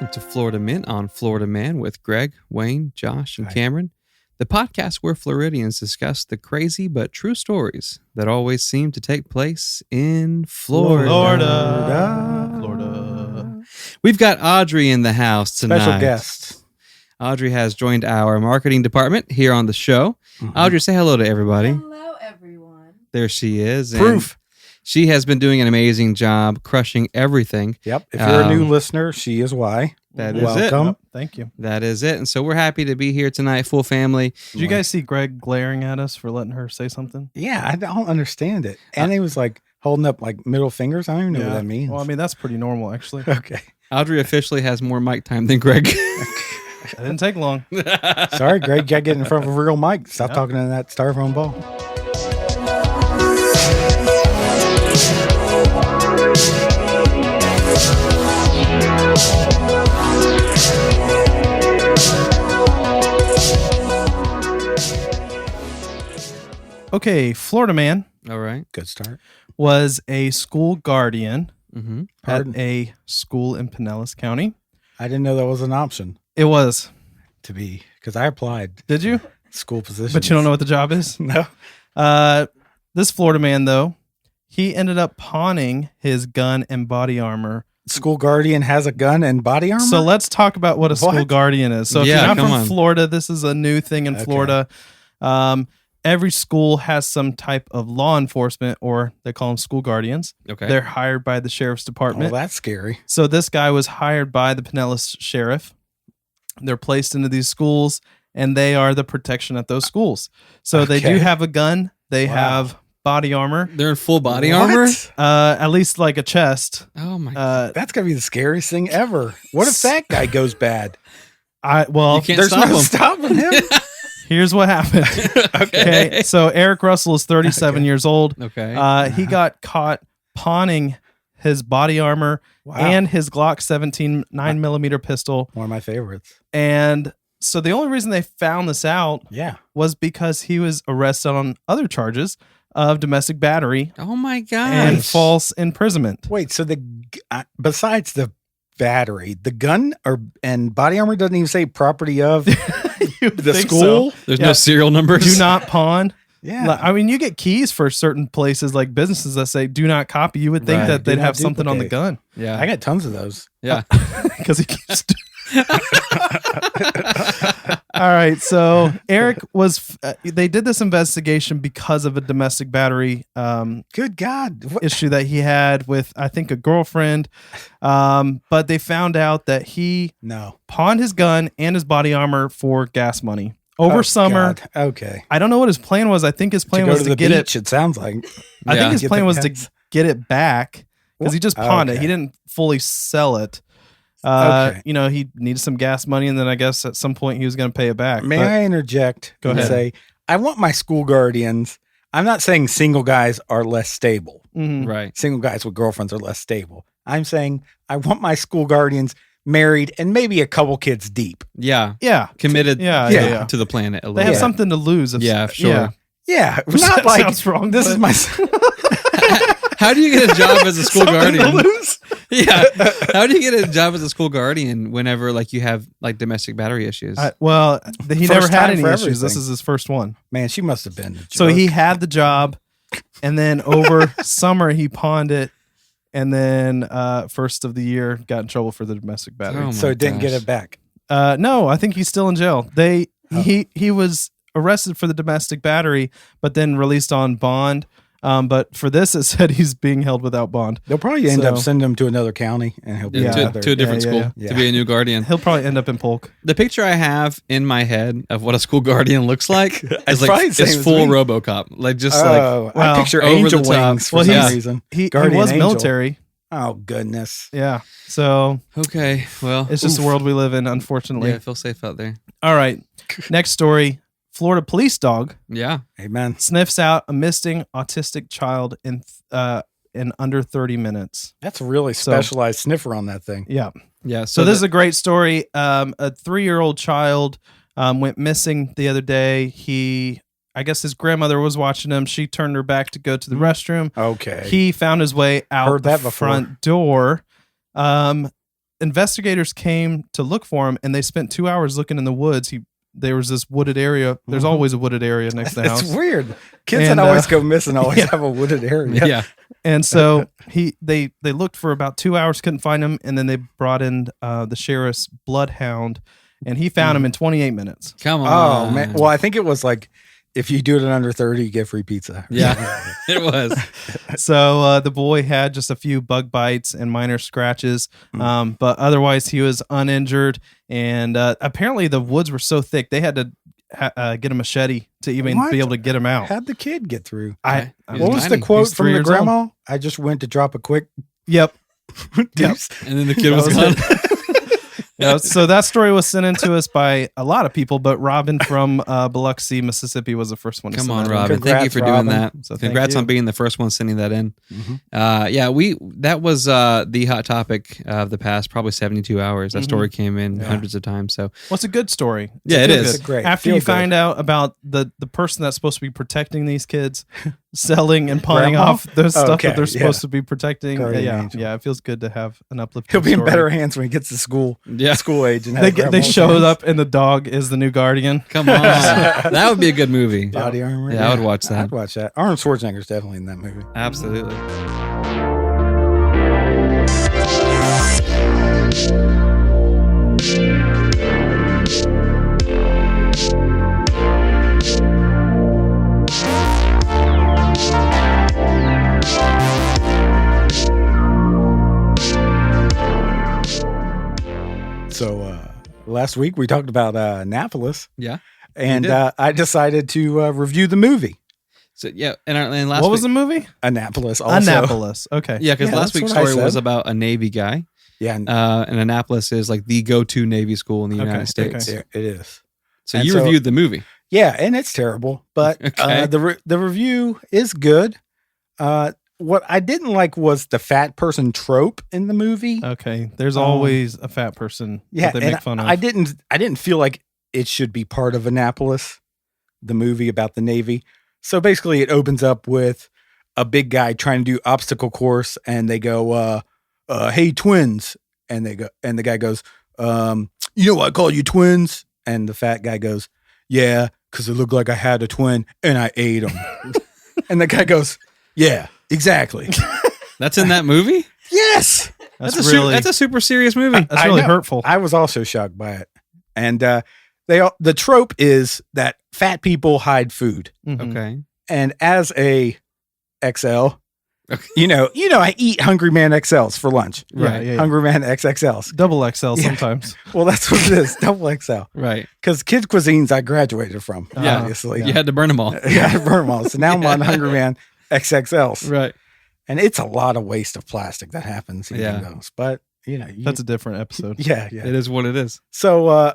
welcome to Florida Mint on Florida Man with Greg, Wayne, Josh, and Cameron, the podcast where Floridians discuss the crazy but true stories that always seem to take place in Florida. Florida. We've got Audrey in the house tonight. Special guest. Audrey has joined our marketing department here on the show. Mm-hmm. Audrey, say hello to everybody. Hello, everyone. There she is. Proof. She has been doing an amazing job crushing everything. Yep. If you're a new listener, she is why. That is Welcome. it. Thank you. That is it. And so we're happy to be here tonight, full family. Did you guys see Greg glaring at us for letting her say something? Yeah, I don't understand it. And he was like holding up like middle fingers. I don't even know what that means. Well, I mean, that's pretty normal, actually. Okay. Audrey officially has more mic time than Greg. It didn't take long. Sorry, Greg. You got to get in front of a real mic. Stop talking in that styrofoam ball. Okay, Florida man All right. Good start. was a school guardian Mm-hmm. at a school in Pinellas County. I didn't know that was an option It was. to be, because I applied Did you? school position. But you don't know what the job is? No. This Florida man, though, he ended up pawning his gun and body armor. School guardian has a gun and body armor? So let's talk about what a school What? guardian is. So if Yeah, you're not come from on. Florida, this is a new thing in Okay. Florida. Every school has some type of law enforcement, or they call them school guardians. Okay. They're hired by the sheriff's Oh, department. that's scary. So this guy was hired by the Pinellas sheriff. They're placed into these schools, and they are the protection at those schools. So they do Okay. have a gun. They Wow. have body armor, They're in full body What? armor? at least like a chest. Oh, my God. That's got to be the scariest thing ever. What if that guy goes bad? Well, You can't There's stop no him. stopping him. here's what happened. Okay. So Eric Russell is 37 years old. Okay. He got caught pawning his body armor Wow. and his Glock 17 9mm pistol. One of my favorites. And so the only reason they found this out Yeah. was because he was arrested on other charges of domestic battery Oh, my God. and false imprisonment. Wait, so besides the battery, the gun and body armor doesn't even say property of the think school? so. There's Yeah. no serial numbers. Do not pawn. Yeah. I mean, you get keys for certain places like businesses that say do not copy. You would think Right. that Do they'd not have something on the duplicate. gun Yeah. I got tons of those. Yeah. because he keeps. All right, so Eric was. They did this investigation because of a domestic battery Good God. What? issue that he had with, I think, a girlfriend. But they found out that he No. pawned his gun and his body armor for gas money over Oh, summer. God. Okay. I don't know what his plan was. I think his plan to go was to to the get beach, it. it sounds like. I Yeah. think his Get plan the was to gas. get it back because he just pawned it. Okay. He didn't fully sell it. Okay. You know, he needed some gas money, and then I guess at some point he was going to pay it back. May But- I interject Go and ahead. say, I want my school guardians. I'm not saying single guys are less stable. Mhm. Right. Single guys with girlfriends are less stable. I'm saying I want my school guardians married and maybe a couple kids deep. Yeah. Yeah. Committed Yeah, yeah, yeah. to the planet a They little have bit. something to lose. Yeah, sure. Yeah, Which not like sounds wrong, this is but- my How do you get a job as a school something to guardian? lose. Yeah. How do you get a job as a school guardian whenever like you have like domestic battery issues? Well, he First never had time any for issues. This everything. is his first one. Man, she must have been. A So he jerk. had the job, and then over summer he pawned it, and then first of the year got in trouble for the domestic battery. Oh, so my it didn't get gosh. it back. No, I think he's still in jail. He was arrested for the domestic battery, but then released on bond. But for this, it said he's being held without bond. They'll probably end up So- sending him to another county, and he'll be Yeah, another. to a different Yeah, school yeah, yeah. to be a new guardian. He'll probably end up in Polk. The picture I have in my head of what a school guardian looks like is like probably the same it's as full me. RoboCop, like just Oh, well, I picture over angel the top. wings for Well, some he's- reason. he Guardian was angel. military. Oh goodness! Yeah. So like okay, well, it's just the world we live in, unfortunately. yeah, feel safe out there. All right. Next story. Florida police dog Yeah, Amen. sniffs out a missing autistic child in under 30 minutes. That's a really So- specialized sniffer on that thing. Yeah. yeah. So this is a great story. A 3-year-old child went missing the other day. I guess his grandmother was watching him. She turned her back to go to the restroom. Okay. He found his way out Heard that the before. front door. investigators came to look for him, and they spent 2 hours looking in the woods. There was this wooded area. There's always a wooded area next to the house. It's weird. Kids that always go missing always have a wooded area. Yeah. And so they looked for about 2 hours, couldn't find him, and then they brought in the sheriff's bloodhound, and he found him in 28 minutes. Come on. Oh man. Well, I think it was like if you do it in under 30, you get free pizza. Yeah, it was. So the boy had just a few bug bites and minor scratches, but otherwise he was uninjured. And apparently the woods were so thick they had to get a machete to even be able to get him out. How'd the kid get through? What was the quote from the grandma? I just went to drop a quick. Yep. Deuce. And then the kid was gone. So that story was sent in to us by a lot of people, but Robin from Biloxi, Mississippi was the first one to Come send on, that in. Robin. Congrats, thank you for Robin. doing that. So Congrats on being the first one sending that in. That was the hot topic of the past probably 72 hours. That story came in hundreds of times. So, well, it's a good story. It is. It's great. After you find out about the person that's supposed to be protecting these kids, selling and pawning Grandma? off those stuff that they're Yeah. supposed to be protecting. Guardian angel. It feels good to have an uplifting He'll be in story. better hands when he gets to school age. And They showed up and the dog is the new guardian. come on. That would be a good movie. Body armor. Yeah, I would watch that. I'd watch that. Arnold Schwarzenegger's definitely in that movie. Absolutely. So last week we talked about Annapolis. Yeah. And did. I decided to review the movie. So and last What was week, the movie? Annapolis also. Annapolis. Okay. Yeah, because Yeah, last that's week's what I story was said. about a Navy guy. Yeah, and And Annapolis is like the go-to Navy school in the United States. okay. it is. So And you so- reviewed the movie. Yeah, and it's terrible, but Okay. the review is good. What I didn't like was the fat person trope in the movie. Okay. There's always a fat person Yeah, that they and make fun of. I didn't feel like it should be part of Annapolis, the movie about the Navy. So basically, it opens up with a big guy trying to do obstacle course, and they go, "Hey, twins," and the guy goes, "You know why I call you twins?" And the fat guy goes, "Yeah, because it looked like I had a twin and I ate them." And the guy goes, "Yeah, exactly." That's in that movie? Yes. that's That's a super serious movie. that's I really know. hurtful. I was also shocked by it. And the trope is that fat people hide food. Mhm. Okay. And as a XL, Okay. you know, I eat Hungry Man XLs for lunch. Yeah, yeah. Hungry Man XXLs. Double XL Yeah. sometimes. Well, that's what it is. Double XL. Right. Because kids cuisines I graduated from, Yeah. obviously. You had to burn them all. Yeah, I burned them all. So now I'm on Hungry Man XXLs. Right. And it's a lot of waste of plastic that happens eating Yeah. those. But, That's a different episode. yeah. It is what it is. So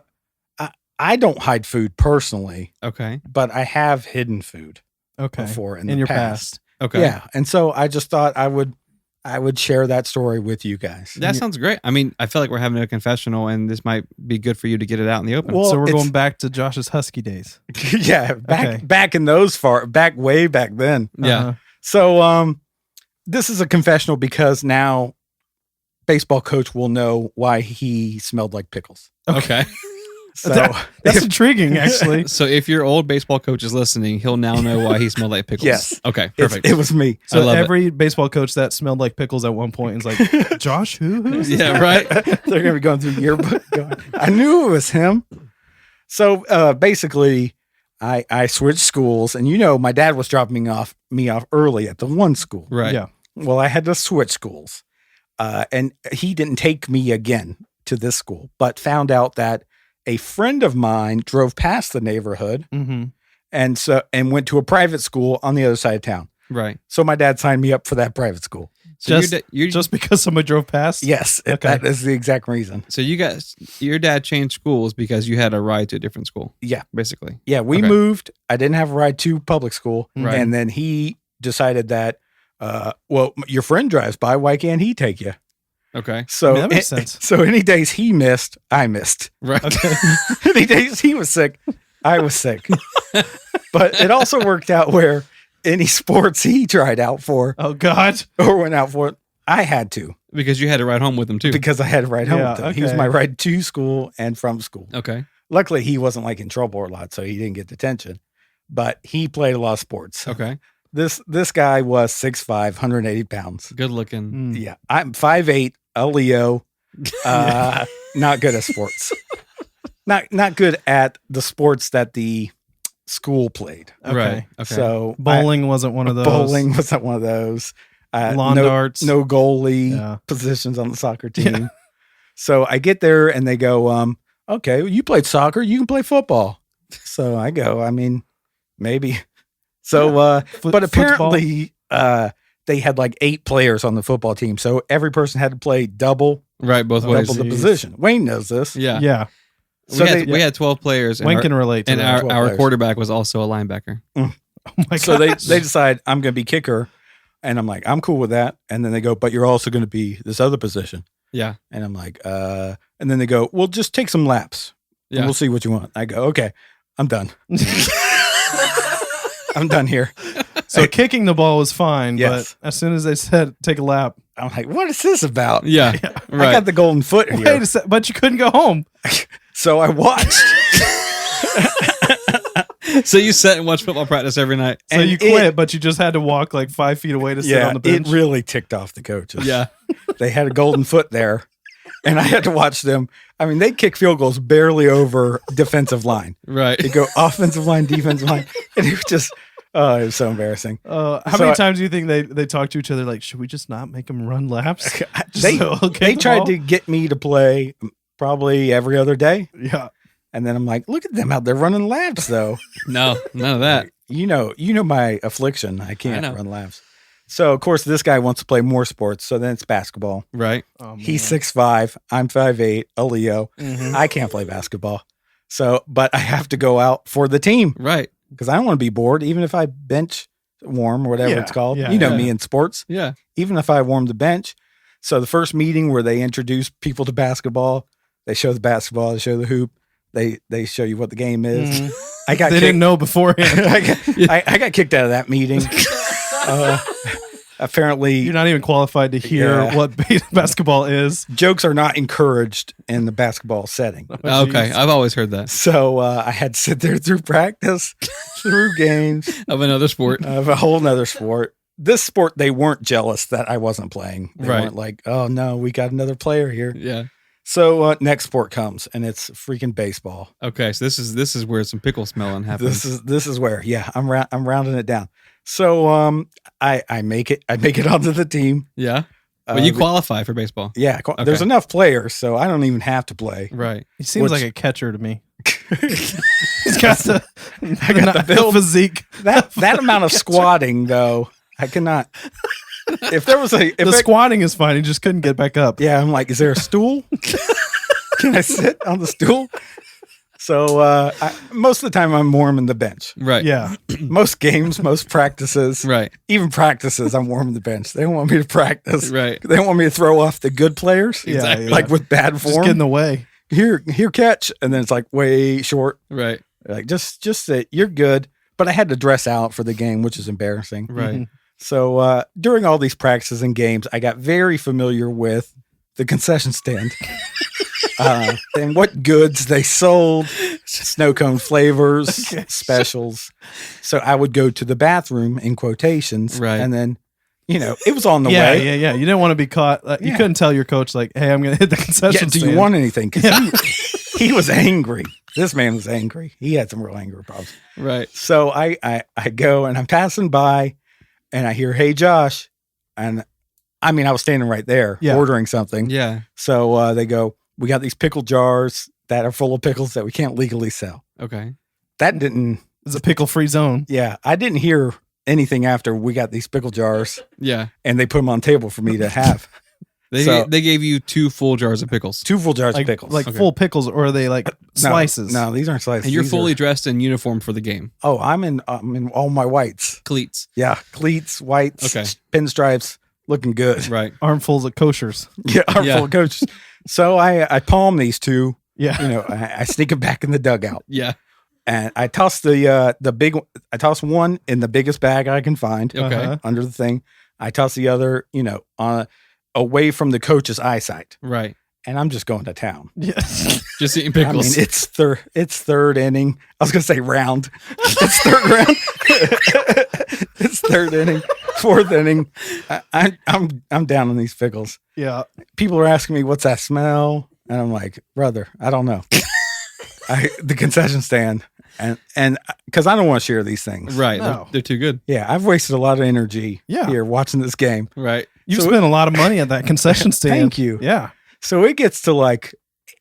I don't hide food personally, Okay. but I have hidden food Okay. before in In the your past. past. Okay. Yeah. And so I just thought I would share that story with you guys. That sounds great. I mean, I feel like we're having a confessional, and this might be good for you to get it out in the open. Well, So we're it's- going back to Josh's Husky days. Yeah, back in those way back then. yeah. Uh-huh. So this is a confessional because now baseball coach will know why he smelled like pickles. Okay. So That's intriguing, actually. So if your old baseball coach is listening, he'll now know why he smelled like pickles. Yes. Okay. Perfect. it was me. I So love it. every baseball coach that smelled like pickles at one point is like, Josh, who? Who is this? Yeah. Right. They're gonna be going through the yearbook. Going, I knew it was him. So basically, I switched schools, and my dad was dropping me off early at the one school. Right. Yeah. Well, I had to switch schools, and he didn't take me again to this school, but found out that a friend of mine drove past the neighborhood Mm-hmm. and went to a private school on the other side of town. Right. So my dad signed me up for that private school. So Just, just because somebody drove past? Yes, Okay. that is the exact reason. so your dad changed schools because you had a ride to a different school. Yeah. Basically. Yeah, we Okay. moved. I didn't have a ride to public school, Right. and then he decided that, well, your friend drives by. Why can't he take you? Okay. So I mean, that makes sense. So any days he missed, I missed. Right. Okay. Any days he was sick, I was sick. But it also worked out where any sports he tried out for Oh, God. or went out for, I had to. Because you had to ride home with him too. because I had to ride home Yeah, with him. He was okay. my ride to school and from school. Okay. Luckily, he wasn't like in trouble a lot, so he didn't get detention. But he played a lot of sports. Okay. This guy was 6'5", 180 pounds. Good looking. Mm. Yeah, I'm 5'8", a Leo. Not good at sports. Not good at the sports that the school played. Okay. Right. Okay. So Bowling wasn't one of those. Bowling was not one of those. Lawn no, darts. no goalie Yeah. positions on the soccer team. So I get there and they go, okay, well, you played soccer, you can play football. So I go, I mean, maybe. So, but Football? apparently, they had like 8 players on the football team, so every person had to play double Right. Both ways. the Jeez. position. Wayne knows this. Yeah. Yeah. So we had 12 players. Wayne can relate to And that. 12 our players. quarterback was also a linebacker. Oh my So they gosh. decide I'm going to be kicker, and I'm like, I'm cool with that. And then they go, but you're also going to be this other position. Yeah. And I'm like, and then they go, well, just take some laps. And Yeah. we'll see what you want. I go, okay, I'm done. I'm done here. So kicking the ball was fine, Yes. but as soon as they said take a lap, I'm like, what is this about? Yeah. I Right. got the golden foot here. wait a sec, but you couldn't go home. So I watched. So you sat and watched football practice every night. So And you quit, but you just had to walk like 5 feet away to sit Yeah, on the bench. it really ticked off the coaches. Yeah. They had a golden foot there, and I had to watch them. I mean, they kick field goals barely over defensive line. Right. They go offensive line, defensive line, and it was just, oh, it was so embarrassing. How So many I- times do you think they talk to each other like, should we just not make them run laps? Just They so he'll kick they the tried ball? to get me to play probably every other day, Yeah. and then I'm like, look at them out there running laps, though. No, none of that. You know my affliction. I can't know. run laps. So of course this guy wants to play more sports. So then it's basketball. Right. Oh, He's 6'5", I'm 5'8", a Leo. Mhm. I can't play basketball. So, but I have to go out for the team Right. because I don't want to be bored, even if I bench warm or whatever Yeah, it's called. yeah, you know yeah. me in sports, Yeah. even if I warm the bench. So the first meeting where they introduce people to basketball, they show the basketball, they show the hoop, they show you what the game is. Mhm. I got They kicked, didn't know beforehand. I got kicked out of that meeting. Apparently, You're not even qualified to hear Yeah. what basketball is. jokes are not encouraged in the basketball setting. Oh, Okay. geez. I've always heard that So I had to sit there through practice, through games of another sport. of a whole nother sport. This sport, they weren't jealous that I wasn't playing. They Right. weren't like, oh no, we got another player here. Yeah. So next sport comes, and it's freaking baseball. Okay. So this is where some pickle smelling happens. This is where, yeah, I'm rounding it down. So I make it onto the team. Yeah. But you The- qualify for baseball. Yeah, there's Okay. enough players, so I don't even have to play. Right. He seems Which- like a catcher to me. He's got the, I got the build. physique. That amount of squatting, though, I cannot. If there was a, The squatting is fine. He just couldn't get back up. yeah, I'm like, is there a stool? Can I sit on the stool? So most of the time, I'm warming the bench. Right. Yeah. Most games, most practices, Right. even practices, I'm warming the bench. They don't want me to practice. Right. They don't want me to throw off the good players. Yeah, Exactly. yeah. Like with bad Just get form. in the way. Here, catch, and then it's like way short. Right. Like just sit. You're good. But I had to dress out for the game, which is embarrassing. Right. Mhm. So during all these practices and games, I got very familiar with the concession stand and what goods they sold, snow cone flavors, specials. So I would go to the bathroom in quotations, Right. and then it was on the Yeah, way. yeah. You didn't want to be caught. You Yeah. couldn't tell your coach like, "Hey, I'm going to hit the Yeah, concession do stand." you want anything? Because he was angry. This man was angry. He had some real anger problems. Right. So I go and I'm passing by and I hear, "Hey, Josh." And I mean, I was standing right there Yeah. ordering something. Yeah. So they go, "We got these pickle jars that are full of pickles that we can't legally sell." Okay. That didn't, It's a pickle-free zone. yeah, I didn't hear anything after we got these pickle jars Yeah. and they put them on the table for me to have. They So- they gave you 2 full jars of pickles. 2 full jars Like, of pickles. like Okay. full pickles, or are they like No, slices? No, these aren't slices. And you're These fully are- dressed in uniform for the game. oh, I'm in all my whites. Cleats. Yeah, cleats, whites, Okay. pinstripes, looking good. Right. Armfuls of koshers. Yeah, our Yeah. full coach. So I palm these 2. Yeah. I sneak them back in the dugout, Yeah. and I toss the big. I toss one in the biggest bag I can find Okay. Uh-huh. under the thing. I toss the other, away from the coach's eyesight. Right. And I'm just going to town. Yeah. Just eating pickles. I mean, it's third inning. I was going to say round. It's third round. It's third inning, fourth inning. I'm down on these pickles. Yeah. People are asking me, what's that smell? And I'm like, brother, I don't know. The concession stand. And because I don't want to share these things. Right. No. They're too good. Yeah, I've wasted a lot of energy here watching this game. Right. You've spent a lot of money at that concession stand. Thank you. Yeah. So it gets to like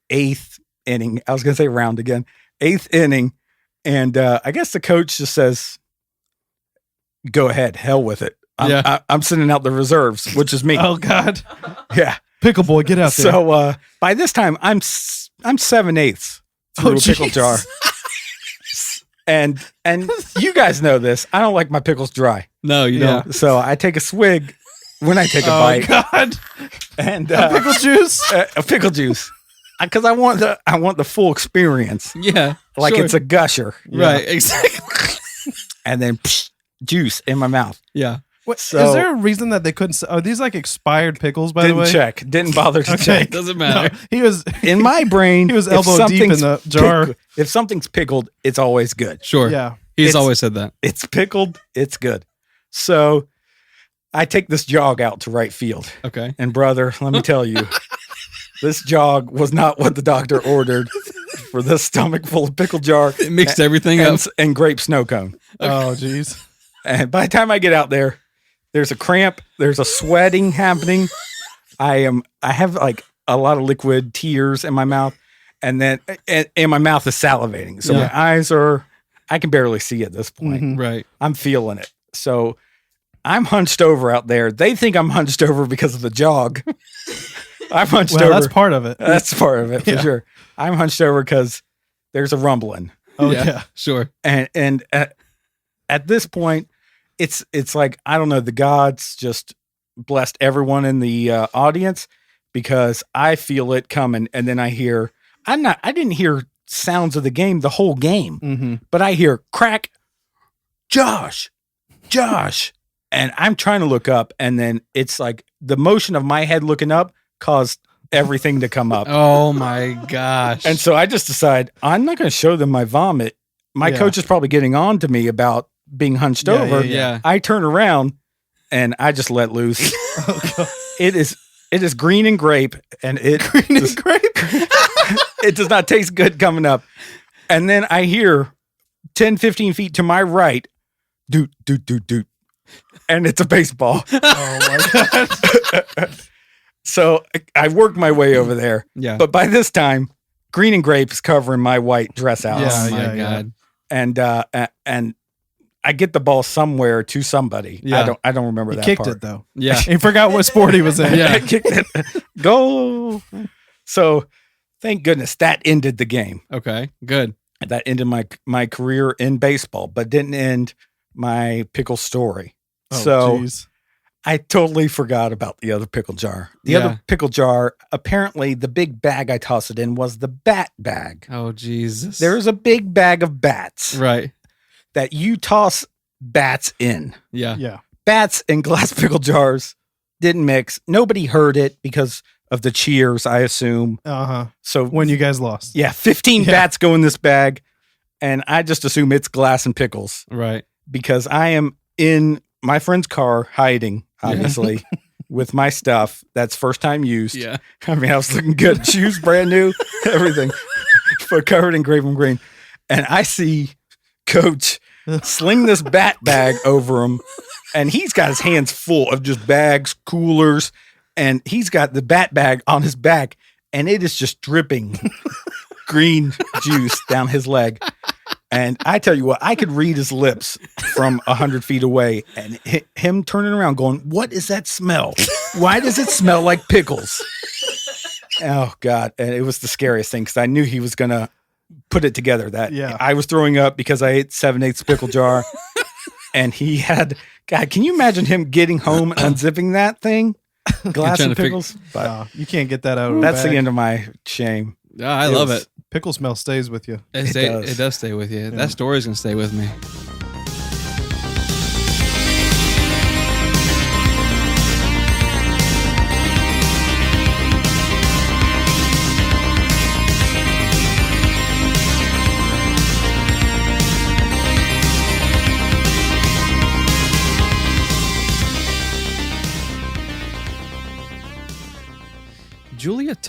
eighth inning. I was going to say round again. Eighth inning. And I guess the coach just says, go ahead. Hell with it. I'm sending out the reserves, which is me. Oh, God. Yeah. Pickle boy, get out there. So by this time, I'm 7/8 through a pickle jar. And you guys know this. I don't like my pickles dry. No, you don't. So I take a swig when I take a bite. Oh, God. And pickle juice? A pickle juice. Because I want the full experience. Yeah. Like sure. it's a gusher. Right. Exactly. And then juice in my mouth. Yeah. So, is there a reason that they couldn't? Are these like expired pickles, by the way? Didn't check. Didn't bother to check. Doesn't matter. No, he was in my brain. He was elbow deep in the jar. If something's pickled, it's always good. Sure. Yeah. He's always said that. It's pickled. It's good. So I take this jog out to right field. Okay. And brother, let me tell you, this jog was not what the doctor ordered for this stomach full of pickle jar. It mixed everything up. And grape snow cone. Oh, geez. And by the time I get out there, there's a cramp. There's a sweating happening. I have like a lot of liquid tears in my mouth, and then and my mouth is salivating. So my eyes I can barely see at this point. Mm-hmm. Right. I'm feeling it. So I'm hunched over out there. They think I'm hunched over because of the jog. I'm hunched over. That's part of it. That's part of it for sure. I'm hunched over because there's a rumbling. Oh yeah. Sure. And at this point, it's like, I don't know, the gods just blessed everyone in the audience, because I feel it coming. And then I didn't hear sounds of the game the whole game, but I hear crack, Josh. And I'm trying to look up. And then it's like the motion of my head looking up caused everything to come up. Oh my gosh. And so I just decide I'm not going to show them my vomit. My coach is probably getting on to me about being hunched over. Yeah. I turn around and I just let loose. It is green and grape, and it it does not taste good coming up. And then I hear 10, 15 feet to my right, doot, doot, doot, doot. And it's a baseball. Oh my God. So I worked my way over there. Yeah. But by this time, green and grape is covering my white dress out. Oh my God. And I get the ball somewhere to somebody. Yeah. I don't remember that Kicked part. it though. Yeah. He forgot what sport he was in. Yeah. I kicked it. Go. So thank goodness that ended the game. Okay. Good. That ended my career in baseball, but didn't end my pickle story. Oh, so geez. I totally forgot about the other pickle jar. The Yeah. other pickle jar, apparently the big bag I tossed it in was the bat bag. Oh Jesus. There is a big bag of bats Right. that you toss bats in. Yeah. Yeah. Bats in glass pickle jars didn't mix. Nobody heard it because of the cheers, I assume. So When you guys lost. yeah, 15 bats go in this bag, and I just assume it's glass and pickles Right. because I am in my friend's car hiding, obviously, with my stuff that's first time used. Yeah. I mean, I was looking good. Shoes brand new, everything, but covered in grape and green. And I see Coach sling this bat bag over him, and he's got his hands full of just bags, coolers, and he's got the bat bag on his back, and it is just dripping green juice down his leg. And I tell you what, I could read his lips from 100 feet away, and him turning around going, what is that smell? Why does it smell like pickles? Oh God. And it was the scariest thing, because I knew he was going to put it together that I was throwing up because I ate 7/8 pickle jar. And he had, God, can you imagine him getting home and unzipping that thing? Glass and pickles. But You can't get that out of that's the the end of my shame. Yeah, I love it. Pickle smell stays with you. It does stay with you. That story's gonna stay with me.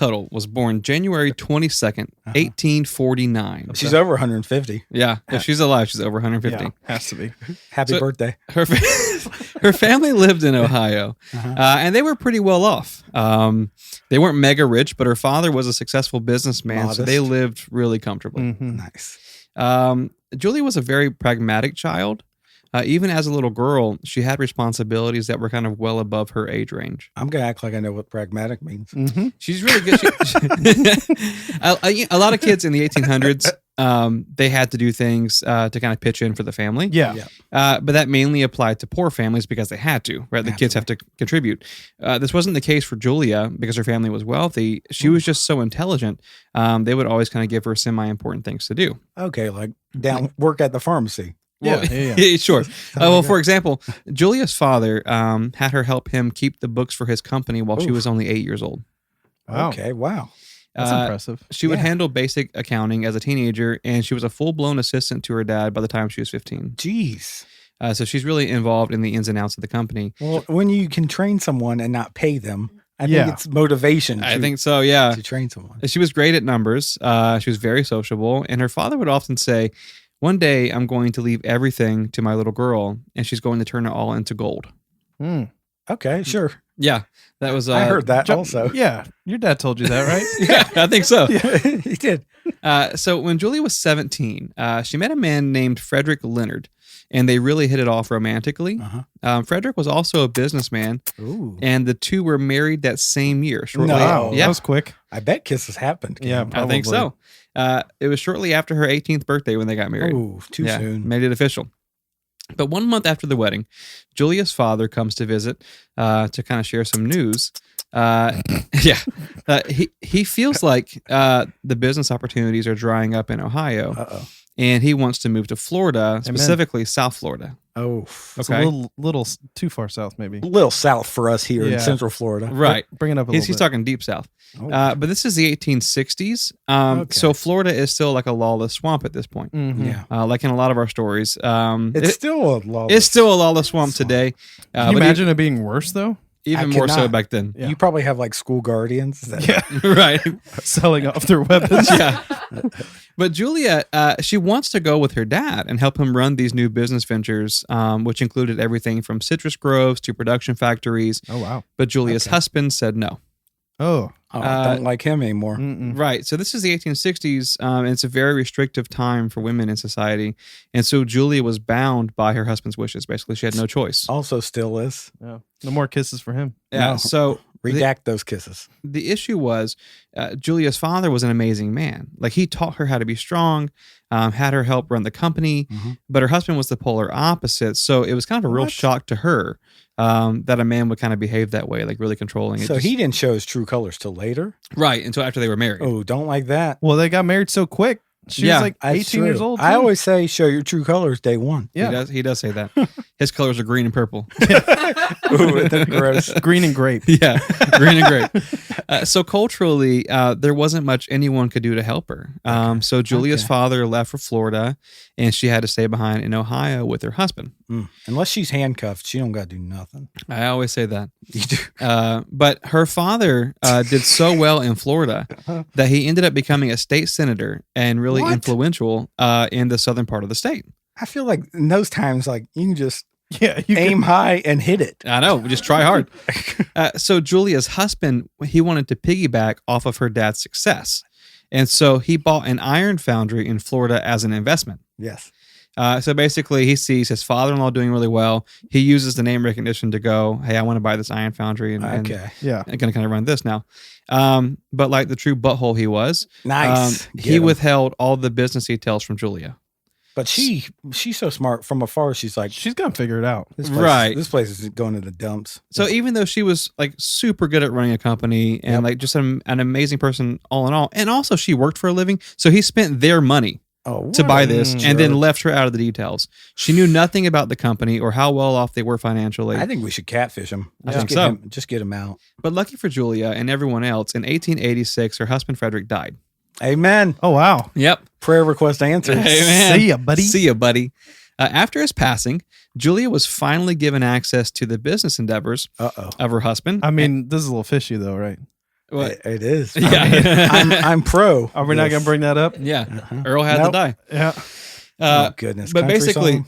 Tuttle was born January 22nd, 1849. She's over 150. Yeah, if she's alive, she's over 150. Yeah, has to be. Happy birthday. Her her family lived in Ohio, and they were pretty well off. They weren't mega rich, but her father was a successful businessman, so they lived really comfortably. Mm-hmm. Nice. Julia was a very pragmatic child. Even as a little girl, she had responsibilities that were kind of well above her age range. I'm going to act like I know what pragmatic means. Mm-hmm. She's really good. A lot of kids in the 1800s, they had to do things to kind of pitch in for the family. Yeah. But that mainly applied to poor families because they had to, right? The kids have to contribute. This wasn't the case for Julia because her family was wealthy. She was just so intelligent. They would always kind of give her semi-important things to do. Okay, like work at the pharmacy. Well, Yeah. Sure. Well, for example, Julia's father had her help him keep the books for his company while she was only 8 years old. Wow. Okay, wow. That's impressive. She would handle basic accounting as a teenager, and she was a full-blown assistant to her dad by the time she was 15. Jeez. So she's really involved in the ins and outs of the company. Well, when you can train someone and not pay them, I think it's motivation. I think so, yeah. To train someone. She was great at numbers. She was very sociable, and her father would often say, "One day I'm going to leave everything to my little girl, and she's going to turn it all into gold." Okay, sure. Yeah, that was. I heard that also. Yeah, your dad told you that, right? Yeah, I think so. Yeah, he did. So when Julia was 17, she met a man named Frederick Leonard, and they really hit it off romantically. Frederick was also a businessman, and the two were married that same year. Wow, that was quick. I bet kisses happened. Yeah, I think so. It was shortly after her 18th birthday when they got married. Oh, too soon. Made it official. But 1 month after the wedding, Julia's father comes to visit to kind of share some news. He feels like the business opportunities are drying up in Ohio, and he wants to move to Florida, specifically South Florida. Oh, it's a little too far south, maybe. A little south for us here in Central Florida. Right. Bring it up a little bit. He's talking deep south. But this is the 1860s. So Florida is still like a lawless swamp at this point. Yeah. Like in a lot of our stories. It's still a lawless. It's still a lawless swamp today. Can you imagine it being worse, though? Even more so back then. You probably have like school guardians. Right. Selling off their weapons. Yeah. But Julia, she wants to go with her dad and help him run these new business ventures, which included everything from citrus groves to production factories. Oh, wow. But Julia's husband said no. I don't like him anymore. Right. So this is the 1860s, and it's a very restrictive time for women in society. And so Julia was bound by her husband's wishes. Basically, she had no choice. Also still is. Yeah. No more kisses for him. Yeah. No. So redact those kisses. The issue was Julia's father was an amazing man. Like he taught her how to be strong, had her help run the company, but her husband was the polar opposite. So it was kind of a real shock to her that a man would kind of behave that way, like really controlling. So he didn't show his true colors till later? Right, until after they were married. Oh, don't like that. Well, they got married so quick. She was like 18 years old. I always say show your true colors day one. Yeah. He does say that. His colors are green and purple. Ooh, that's gross. Green and grape. Yeah, green and grape. So culturally, there wasn't much anyone could do to help her. So Julia's father left for Florida, and she had to stay behind in Ohio with her husband. Unless she's handcuffed, she don't got to do nothing. I always say that. You do. But her father did so well in Florida that he ended up becoming a state senator and really influential in the southern part of the state. I feel like in those times, like you can just you aim high and hit it. I know, just try hard. So Julia's husband, he wanted to piggyback off of her dad's success. And so he bought an iron foundry in Florida as an investment. Yes. So basically, he sees his father-in-law doing really well. He uses the name recognition to go, hey, I want to buy this iron foundry and I'm going to kind of run this now. But like the true butthole he was, he withheld all the business details from Julia. But she's so smart. From afar, she's like, she's gonna figure it out. This place is going to the dumps. So even though she was like super good at running a company and like just an amazing person all in all, and also she worked for a living, so he spent their money to buy this and then left her out of the details. She knew nothing about the company or how well off they were financially. I think we should catfish him. Just get him out. But lucky for Julia and everyone else, in 1886, her husband Frederick died. Amen. Oh, wow. Yep. Prayer request answered. Amen. See ya, buddy. See ya, buddy. After his passing, Julia was finally given access to the business endeavors of her husband. I mean, this is a little fishy, though, right? What? It is. Yeah. I'm pro. Are we not going to bring that up? Yeah. Uh-huh. Earl had to Nope. die. Yeah. Oh goodness. But Country basically, song?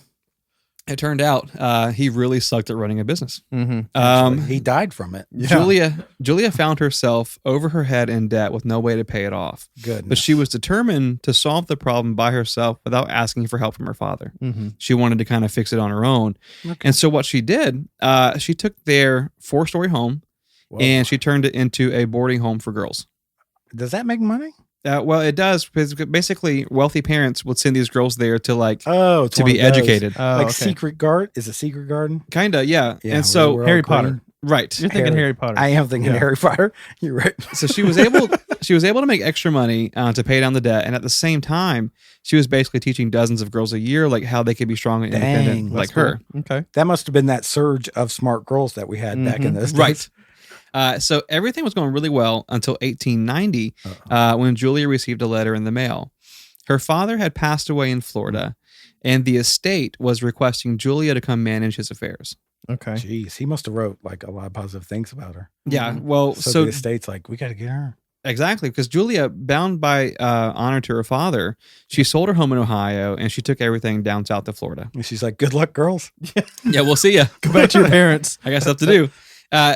it turned out he really sucked at running a business. Mm-hmm. He died from it. Yeah. Julia found herself over her head in debt with no way to pay it off. Goodness. But she was determined to solve the problem by herself without asking for help from her father. Mm-hmm. She wanted to kind of fix it on her own. Okay. And so what she did, she took their 4-story home Whoa. and she turned it into a boarding home for girls. Does that make money? Well, it does, because basically wealthy parents would send these girls there to like Oh, it's to one be of those. educated. Oh, Like okay. Secret Garden? Is it Secret Garden? Kind of, yeah. Yeah, And so, we're all Harry green. Potter. right. You're thinking Harry Potter. I am thinking Yeah. Harry Potter. You're right. So she was able to make extra money to pay down the debt, and at the same time, she was basically teaching dozens of girls a year like how they could be strong and independent Dang, like That's her. cool. Okay. That must have been that surge of smart girls that we had back in Mhm. those days. Right. So everything was going really well until 1890 when Julia received a letter in the mail. Her father had passed away in Florida, and the estate was requesting Julia to come manage his affairs. Okay. Jeez, he must have wrote like a lot of positive things about her. Yeah, well, So the estate's like, we got to get her. exactly, because Julia, bound by honor to her father, she sold her home in Ohio and she took everything down south to Florida. And she's like, good luck, girls. Yeah, we'll see ya. Go back to your parents. I got stuff to do.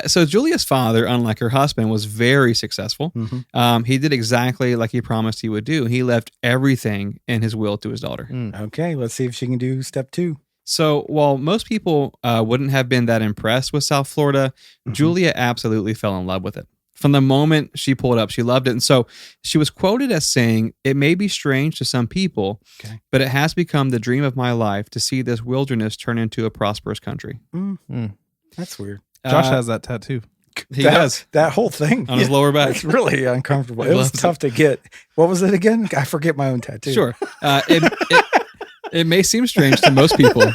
So Julia's father, unlike her husband, was very successful. Mhm. He did exactly like he promised he would do. He left everything in his will to his daughter. Okay, let's see if she can do step 2. So while most people wouldn't have been that impressed with South Florida, Julia absolutely fell in love with it. From the moment she pulled up, she loved it. And so she was quoted as saying, "It may be strange to some people, Okay. but it has become the dream of my life to see this wilderness turn into a prosperous country." That's weird. Josh has that tattoo. He does. That whole thing. On his lower back. It's really uncomfortable. He It was loves tough to get. What was it again? I forget my own tattoo. Sure. It may seem strange to most people,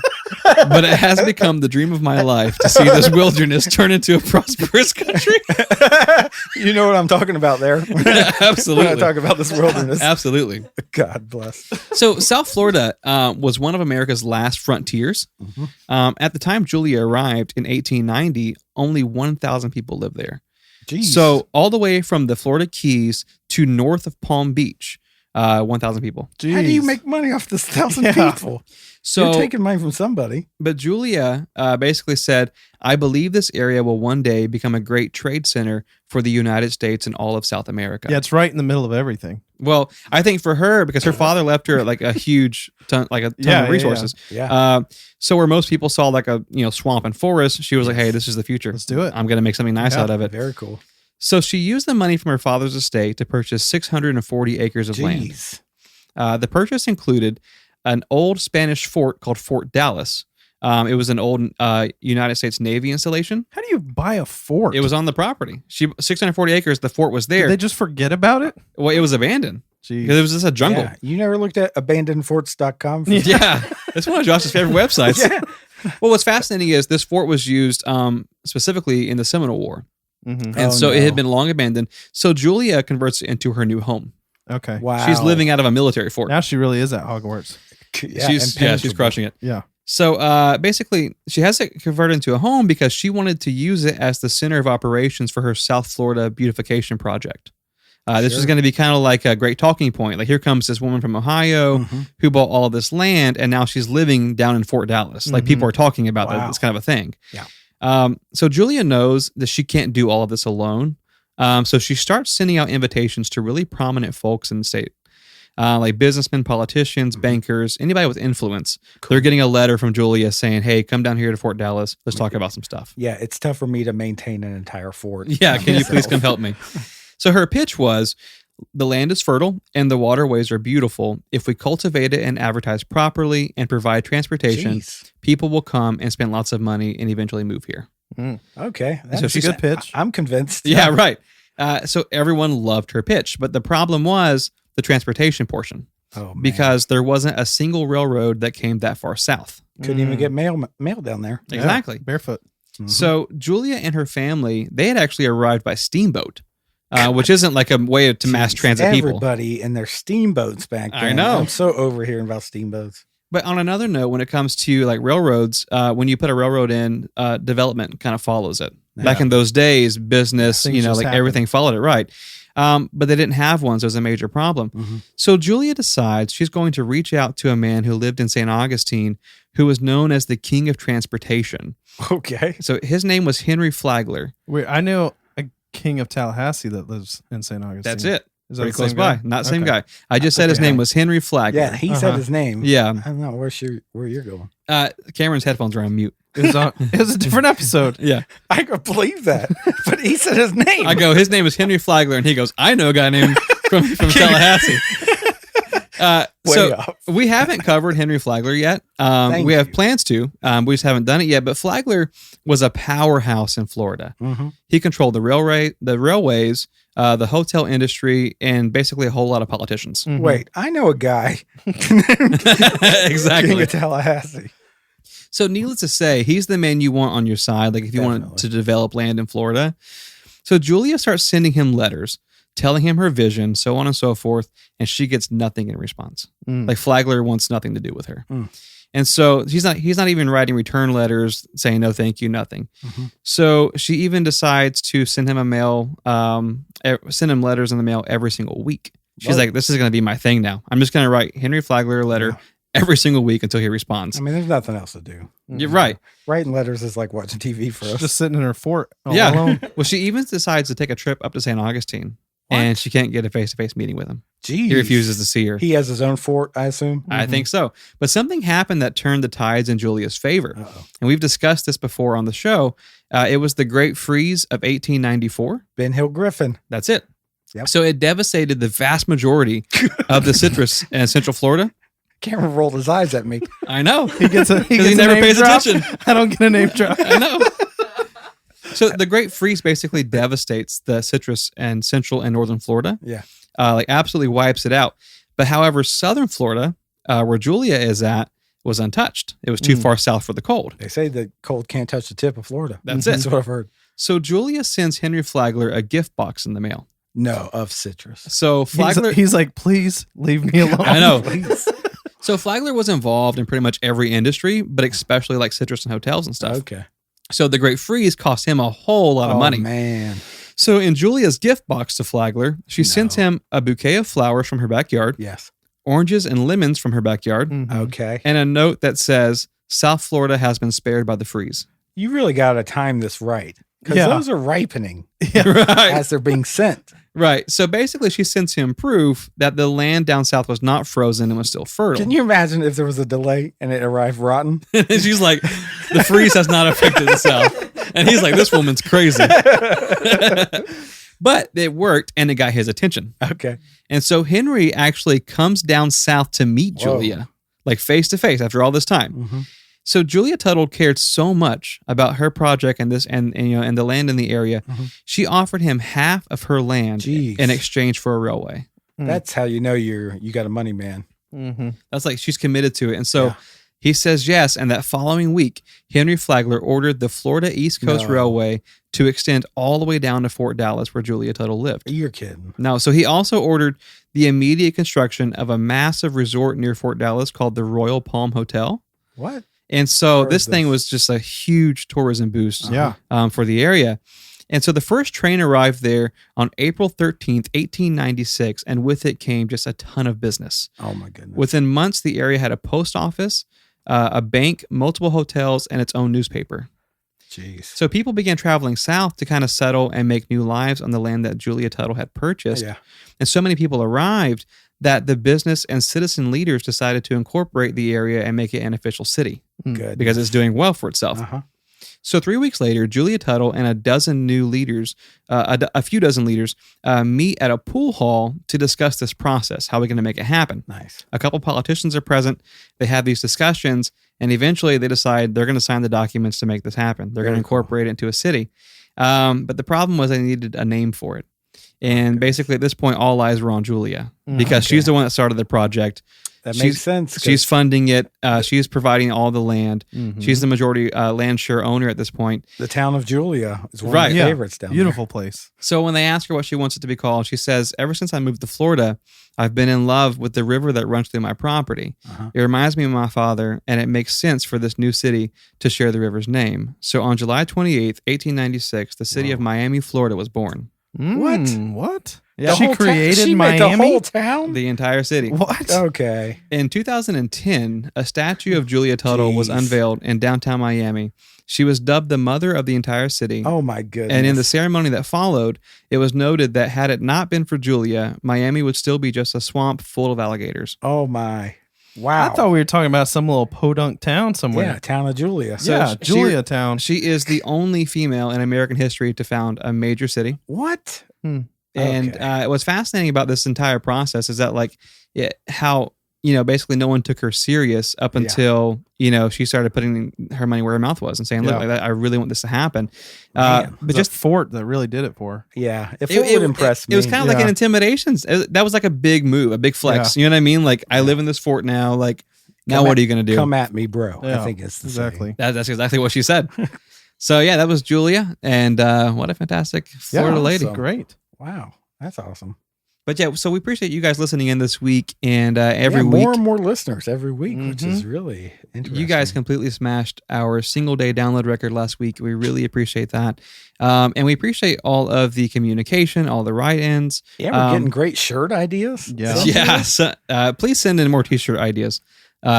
but it has become the dream of my life to see this wilderness turn into a prosperous country. You know what I'm talking about there. Absolutely. When I talk about this wilderness. Absolutely. God bless. So South Florida was one of America's last frontiers. At the time Julia arrived in 1890, only 1,000 people lived there. Jeez. So all the way from the Florida Keys to north of Palm Beach, 1,000 people. Jeez. How do you make money off this 1,000 Yeah. people? So You're taking money from somebody. But Julia basically said, "I believe this area will one day become a great trade center for the United States and all of South America." Yeah, it's right in the middle of everything. Well, I think for her, because her father left her like a huge ton, of resources. Yeah. So where most people saw like a swamp and forest, she was like, "Hey, this is the future. Let's do it." I'm going to make something nice Yeah. out of it." Very cool. So she used the money from her father's estate to purchase 640 acres of land. Jeez. The purchase included an old Spanish fort called Fort Dallas. It was an old United States Navy installation. How do you buy a fort? It was on the property. 640 acres. The fort was there. Did they just forget about it? Well, it was abandoned Jeez. because it was just a jungle. Yeah. You never looked at abandonedforts.com? Yeah, it's one of Josh's favorite websites. Yeah. Well, what's fascinating is this fort was used specifically in the Seminole War, Mm-hmm. and Oh, so it no. had been long abandoned. So Julia converts it into her new home. Okay. Wow. She's living out of a military fort. Now she really is at Hogwarts. Yeah, she's impenetrable. crushing it. Yeah. So basically, she has it converted into a home because she wanted to use it as the center of operations for her South Florida beautification project. This was Sure. going to be kind of like a great talking point. Like, here comes this woman from Ohio Mhm. who bought all of this land, and now she's living down in Fort Dallas. Like, people are talking about Wow. this kind of a thing. Yeah. So Julia knows that she can't do all of this alone. So she starts sending out invitations to really prominent folks in the state. Like businessmen, politicians, bankers, anybody with influence. They're getting a letter from Julia saying, "Hey, come down here to Fort Dallas. Let's talk about some stuff." Yeah, it's tough for me to maintain an entire fort. Yeah, can you please myself. come help me? So her pitch was, the land is fertile and the waterways are beautiful. If we cultivate it and advertise properly and provide transportation, Jeez. people will come and spend lots of money and eventually move here. Okay. So That's a good pitch. I'm convinced. Yeah, right. So everyone loved her pitch, but the problem was the transportation portion, Oh, man. because there wasn't a single railroad that came that far south. Couldn't even get mail down there. Yeah, Exactly. barefoot. So Julia and her family, they had actually arrived by steamboat, which isn't like a way to mass Jeez, transit people. Everybody in their steamboats back then. I know. I'm so over hearing about steamboats. But on another note, when it comes to like railroads, when you put a railroad in, development kind of follows it. Back in those days, business, Things just happened. everything followed it, right? But they didn't have one, so it was a major problem. Mm-hmm. So Julia decides she's going to reach out to a man who lived in St. Augustine, who was known as the King of Transportation. Okay. So his name was Henry Flagler. Wait, I know a king of Tallahassee that lives in St. Augustine. That's it. Is that Pretty the close same by. guy? Not same Okay. guy. I just said his Okay. name was Henry Flagler. Yeah, he said his name. Yeah. I don't know where you're going. Cameron's headphones are on mute. It was a different episode. Yeah. I could believe that, but he said his name. I go, his name is Henry Flagler, and he goes, I know a guy named from Tallahassee. So off. we haven't covered Henry Flagler yet. Thank We have you. plans to. We just haven't done it yet. But Flagler was a powerhouse in Florida. Mm-hmm. He controlled the railways, the hotel industry, and basically a whole lot of politicians. Mhm. Wait, I know a guy. Exactly. King of Tallahassee. So needless to say, he's the man you want on your side, like if you want Definitely. to develop land in Florida. So Julia starts sending him letters, telling him her vision, so on and so forth, and she gets nothing in response. Mm. Like Flagler wants nothing to do with her. Mm. And so he's not even writing return letters saying no, thank you, nothing. Mhm. So she even decides to send him send him letters in the mail every single week. She's Whoa. like, this is going to be my thing now. I'm just going to write Henry Flagler a letter every single week until he responds. I mean, there's nothing else to do. You're right. Writing letters is like watching TV for She's us. just sitting in her fort all Yeah. alone. Well, she even decides to take a trip up to St. Augustine, What? and she can't get a face-to-face meeting with him. Jeez. He refuses to see her. He has his own fort, I assume. I think so. But something happened that turned the tides in Julia's favor. Uh-oh. And we've discussed this before on the show. It was the Great Freeze of 1894. Ben Hill Griffin. That's it. Yep. So it devastated the vast majority of the citrus in Central Florida. Cameron rolled his eyes at me. I know. He gets a he, 'Cause he gets a never name pays drop. attention. I don't get a name drop. I know. So the Great Freeze basically devastates the citrus in Central and Northern Florida. Yeah. Like absolutely wipes it out. But however, Southern Florida, where Julia is at, was untouched. It was too far south for the cold. They say the cold can't touch the tip of Florida. That's That's it. what I've heard. So Julia sends Henry Flagler a gift box in the mail. No, of citrus. So Flagler, He's like, please leave me alone. I know. Please. So Flagler was involved in pretty much every industry, but especially like citrus and hotels and stuff. Okay. So the Great Freeze cost him a whole lot of money. Man. So in Julia's gift box to Flagler, she sends No. him a bouquet of flowers from her backyard, Yes. oranges and lemons from her backyard, Mhm. Okay. and a note that says, South Florida has been spared by the freeze. You really got to time this right because Yeah. those are ripening right. as they're being sent. Right. So basically, she sends him proof that the land down south was not frozen and was still fertile. Can you imagine if there was a delay and it arrived rotten? And she's like, the freeze has not affected the south. And he's like, this woman's crazy. But it worked and it got his attention. Okay. And so Henry actually comes down south to meet Whoa. Julia, like face to face after all this time. Mm-hmm. So Julia Tuttle cared so much about her project and this and the land in the area. Mhm. She offered him half of her land Jeez. in exchange for a railway. That's how you know you got a money man. Mm-hmm. That's like she's committed to it. And so Yeah. he says yes. And that following week, Henry Flagler ordered the Florida East Coast No. Railway to extend all the way down to Fort Dallas, where Julia Tuttle lived. You're kidding. No, so he also ordered the immediate construction of a massive resort near Fort Dallas called the Royal Palm Hotel. What? And so Where this is thing this? was just a huge tourism boost Yeah. for the area. And so the first train arrived there on April 13th, 1896, and with it came just a ton of business. Oh my goodness. Within months, the area had a post office, a bank, multiple hotels, and its own newspaper. Jeez. So people began traveling south to kind of settle and make new lives on the land that Julia Tuttle had purchased. Yeah. And so many people arrived that the business and citizen leaders decided to incorporate the area and make it an official city Good. because it's doing well for itself. Uh-huh. So 3 weeks later, Julia Tuttle and a dozen new leaders, a few dozen leaders, meet at a pool hall to discuss this process, how we're going to make it happen. Nice. A couple politicians are present. They have these discussions, and eventually they decide they're going to sign the documents to make this happen. They're going to Very cool. incorporate it into a city. But the problem was they needed a name for it. And basically at this point, all eyes were on Julia because she's the one that started the project. That She's- makes sense. 'cause She's funding it. She's providing all the land. Mhm. She's the majority land share owner at this point. the town of Julia is one Right. of my Yeah. favorites down Beautiful place. So when they ask her what she wants it to be called, she says, "Ever since I moved to Florida, I've been in love with the river that runs through my property. Uh-huh. It reminds me of my father, and it makes sense for this new city to share the river's name." So on July 28th, 1896, the city of Miami, Florida was born. What? What? Yeah. She whole ta- created she made Miami? the whole town? The entire city. What? Okay. In 2010, a statue of Julia Tuttle was Jeez. unveiled in downtown Miami. She was dubbed the mother of the entire city. Oh my goodness. And in the ceremony that followed, it was noted that had it not been for Julia, Miami would still be just a swamp full of alligators. Oh my. Wow. I thought we were talking about some little podunk town somewhere. Yeah, town of Julia. So yeah, she- Julia Town. She is the only female in American history to found a major city. What? And Okay. what's fascinating about this entire process is that, like, how, basically no one took her serious up Yeah. until, she started putting her money where her mouth was and saying, look, Yeah. I really want this to happen. Man. But Just just, Fort that really did it for her. Yeah. If it would impress me. it was kind of like Yeah. an intimidation. That was like a big move, a big flex. You know what I mean? Like, I live in this fort now. Like, now Come what at- are you going to do? Come at me, bro. Yeah, I think it's the exactly. That's exactly what she said. So, yeah, that was Julia. And what a fantastic Florida Yeah, lady. awesome. Great. Same. Wow. That's awesome. But yeah, so we appreciate you guys listening in this week and every Yeah, week. more and more listeners every week, which Mhm. is really interesting. You guys completely smashed our single day download record last week. We really appreciate that. And we appreciate all of the communication, all the write-ins. Yeah, we're getting great shirt ideas. Yeah. Send Yeah. us. So, please send in more t-shirt ideas.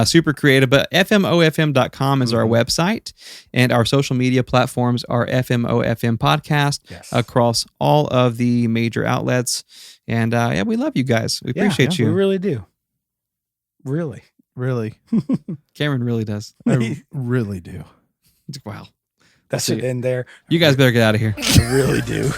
Super creative, but fmofm.com is our website, and our social media platforms are FMOFM podcast Yes. across all of the major outlets. And yeah, we love you guys. We appreciate We you. really do. Really. Really. Cameron really does. I really do. Wow. That's it in there. You guys better get out of here. I really do.